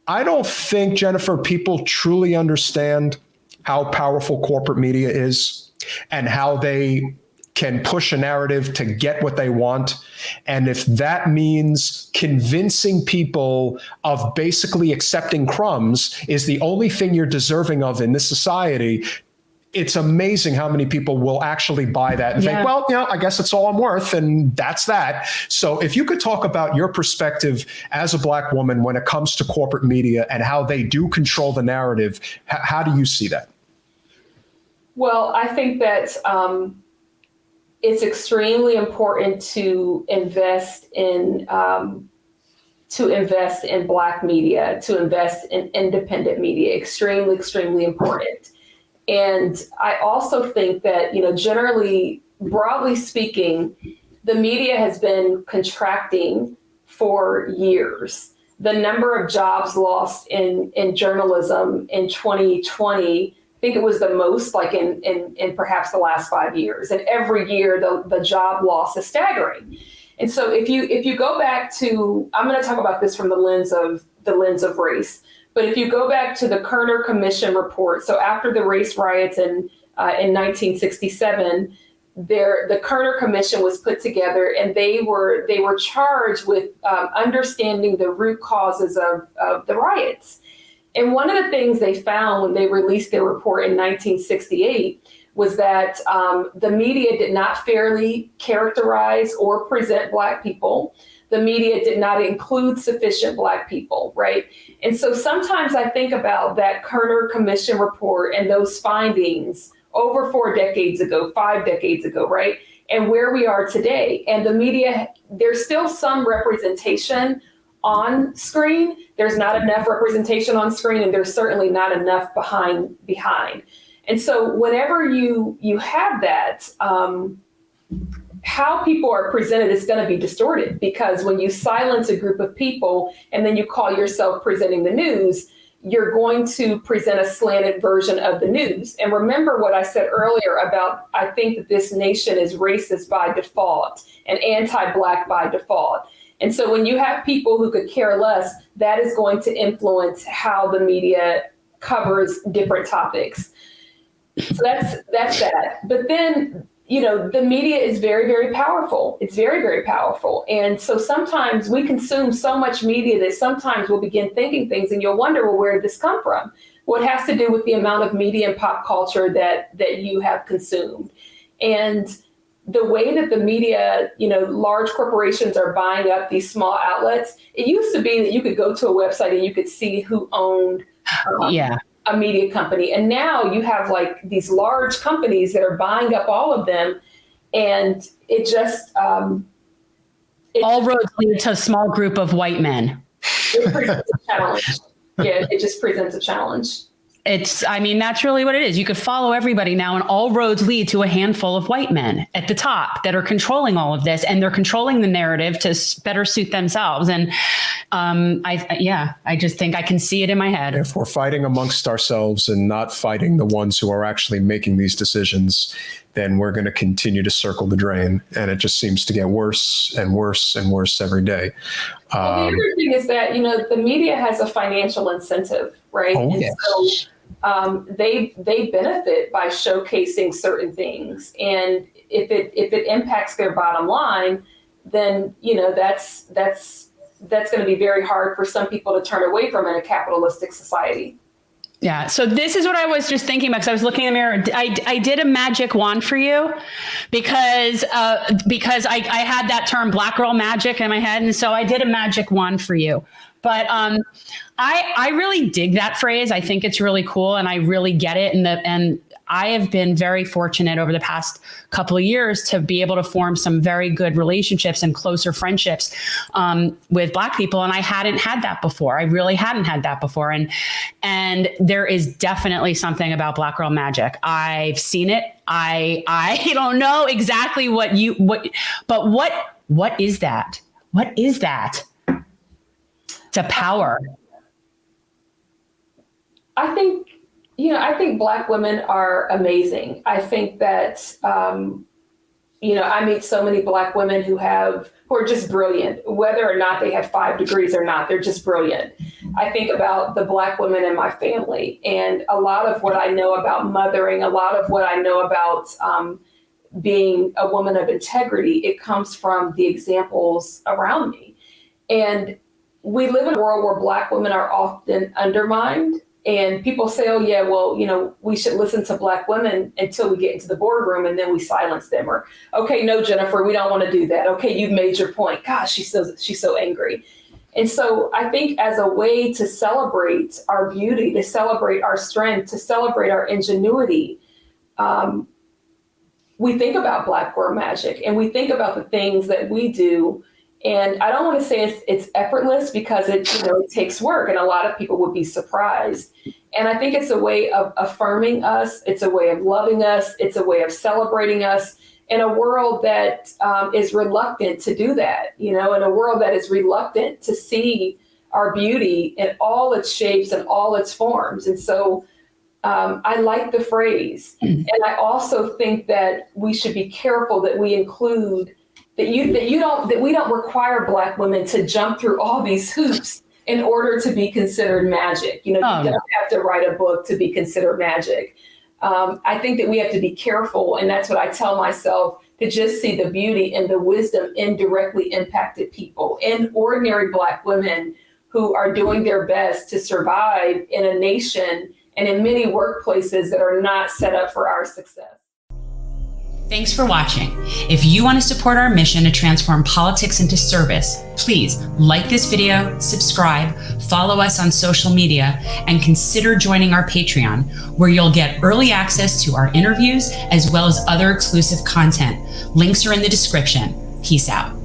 I don't think, Jennifer, people truly understand how powerful corporate media is and how they can push a narrative to get what they want. And if that means convincing people of basically accepting crumbs is the only thing you're deserving of in this society, it's amazing how many people will actually buy that and think, well, I guess it's all I'm worth, and that's that. So if you could talk about your perspective as a Black woman when it comes to corporate media and how they do control the narrative, how do you see that? Well, I think that it's extremely important to invest in Black media, to invest in independent media. Extremely, extremely important. And I also think that, generally, broadly speaking, the media has been contracting for years. The number of jobs lost in journalism in 2020, I think it was the most like in perhaps the last 5 years. And every year the job loss is staggering. And so if you go back to, I'm going to talk about this from the lens of race. But if you go back to the Kerner Commission report, so after the race riots in 1967, the Kerner Commission was put together, and they were charged with understanding the root causes of the riots. And one of the things they found when they released their report in 1968 was that the media did not fairly characterize or present Black people. The media did not include sufficient Black people, right? And so sometimes I think about that Kerner Commission report and those findings over 4 decades ago, 5 decades ago, right? And where we are today. And the media, there's still some representation on screen. There's not enough representation on screen, and there's certainly not enough behind. And so whenever you have that, how people are presented is going to be distorted, because when you silence a group of people and then you call yourself presenting the news, you're going to present a slanted version of the news. And remember what I said earlier about, I think that this nation is racist by default and anti-Black by default. And so when you have people who could care less, that is going to influence how the media covers different topics. So that's that. But then, the media is very, very powerful. It's very, very powerful. And so sometimes we consume so much media that sometimes we'll begin thinking things and you'll wonder, well, where did this come from? Well, it has to do with the amount of media and pop culture that you have consumed. And the way that the media, large corporations are buying up these small outlets. It used to be that you could go to a website and you could see who owned a media company. And now you have like these large companies that are buying up all of them. And it just... all roads lead to a small group of white men. It presents a challenge. Yeah, it just presents a challenge. That's really what it is. You could follow everybody now, and all roads lead to a handful of white men at the top that are controlling all of this, and they're controlling the narrative to better suit themselves. And I just think I can see it in my head. If we're fighting amongst ourselves and not fighting the ones who are actually making these decisions, then we're going to continue to circle the drain. And it just seems to get worse and worse and worse every day. Well, the other thing is that, the media has a financial incentive, right? Oh, and yes. So they benefit by showcasing certain things. And if it impacts their bottom line, then, that's going to be very hard for some people to turn away from in a capitalistic society. Yeah. So this is what I was just thinking about, because I was looking in the mirror. I did a magic wand for you because I had that term Black girl magic in my head. And so I did a magic wand for you. But I really dig that phrase. I think it's really cool, and I really get it. And I have been very fortunate over the past couple of years to be able to form some very good relationships and closer friendships with Black people. And I hadn't had that before. I really hadn't had that before. And there is definitely something about Black girl magic. I've seen it. I don't know exactly what is that? What is that? It's a power. I think Black women are amazing. I think that I meet so many Black women who are just brilliant, whether or not they have 5 degrees or not, they're just brilliant. I think about the Black women in my family, and a lot of what I know about mothering, a lot of what I know about being a woman of integrity, it comes from the examples around me. And we live in a world where Black women are often undermined. And people say, oh, yeah, well, we should listen to Black women until we get into the boardroom and then we silence them. Or, okay, no, Jennifer, we don't want to do that. Okay, you've made your point. Gosh, she's so angry. And so I think as a way to celebrate our beauty, to celebrate our strength, to celebrate our ingenuity, we think about Black girl magic and we think about the things that we do. And I don't want to say it's effortless, because it takes work, and a lot of people would be surprised. And I think it's a way of affirming us. It's a way of loving us. It's a way of celebrating us in a world that is reluctant to do that, in a world that is reluctant to see our beauty in all its shapes and all its forms. And so I like the phrase. And I also think that we should be careful that we include that we don't require Black women to jump through all these hoops in order to be considered magic. You don't have to write a book to be considered magic. I think that we have to be careful, and that's what I tell myself, to just see the beauty and the wisdom in directly impacted people, in ordinary Black women who are doing their best to survive in a nation and in many workplaces that are not set up for our success. Thanks for watching. If you want to support our mission to transform politics into service, please like this video, subscribe, follow us on social media, and consider joining our Patreon, where you'll get early access to our interviews as well as other exclusive content. Links are in the description. Peace out.